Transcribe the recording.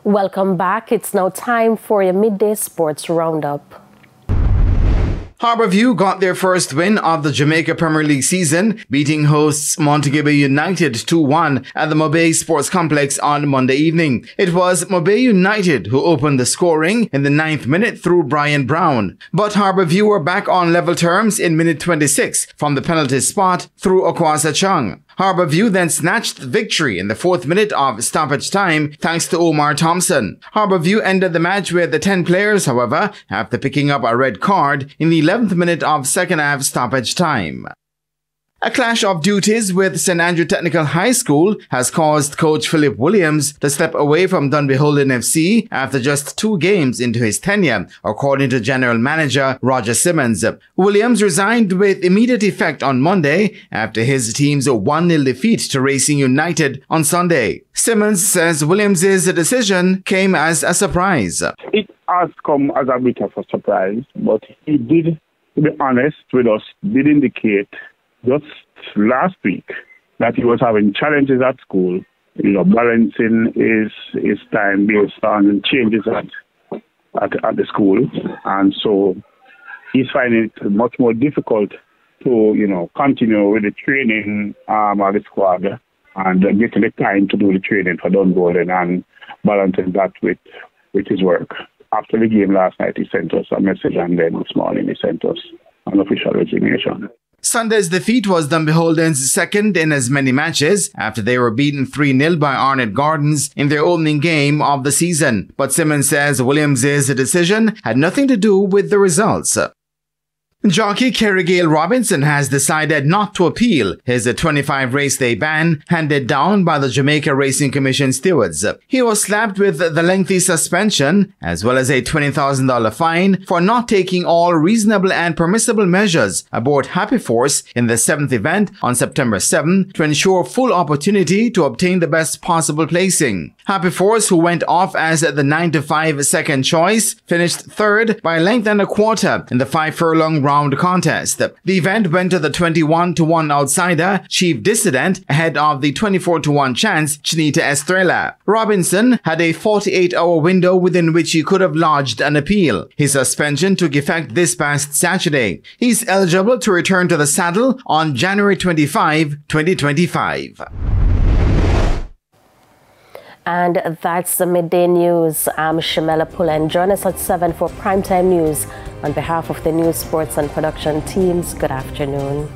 Welcome back. It's now time for your midday sports roundup. Harbourview got their first win of the Jamaica Premier League season, beating hosts Montego Bay United 2-1 at the Mobay Sports Complex on Monday evening. It was Mobay United who opened the scoring in the 9th minute through Brian Brown. But Harbourview were back on level terms in minute 26 from the penalty spot through Okwasa Chung. Harbourview then snatched the victory in the 4th minute of stoppage time thanks to Omar Thompson. Harbourview ended the match with the 10 players, however, after picking up a red card in the 11th minute of second half stoppage time. A clash of duties with St. Andrew Technical High School has caused coach Philip Williams to step away from Dunbeholden FC after just 2 games into his tenure, according to General Manager Roger Simmons. Williams resigned with immediate effect on Monday after his team's 1-0 defeat to Racing United on Sunday. Simmons says Williams' decision came as a surprise. It has come as a bit of a surprise, but he did, to be honest with us, did indicate just last week that he was having challenges at school, balancing his time based on changes at the school. And so he's finding it much more difficult to, continue with the training of the squad and getting the time to do the training for Dunbeholden and balancing that with his work. After the game last night, he sent us a message, and then this morning he sent us an official resignation. Sunday's defeat was Dunbeholden's second in as many matches after they were beaten 3-0 by Arnett Gardens in their opening game of the season. But Simmons says Williams' decision had nothing to do with the results. Jockey Kerry Gale Robinson has decided not to appeal his 25 race day ban handed down by the Jamaica Racing Commission stewards. He was slapped with the lengthy suspension as well as a $20,000 fine for not taking all reasonable and permissible measures aboard Happy Force in the 7th event on September 7 to ensure full opportunity to obtain the best possible placing. Happy Force, who went off as the 9-5 second choice, finished 3rd by a length and a quarter in the 5-furlong round contest. The event went to the 21-1 outsider Chief Dissident ahead of the 24-1 chance Chinita Estrella. Robinson had a 48-hour window within which he could have lodged an appeal. His suspension took effect this past Saturday. He's eligible to return to the saddle on January 25, 2025. And that's the midday news. I'm Shamela Pullen. Join us at 7 for primetime news. On behalf of the news, sports and production teams, good afternoon.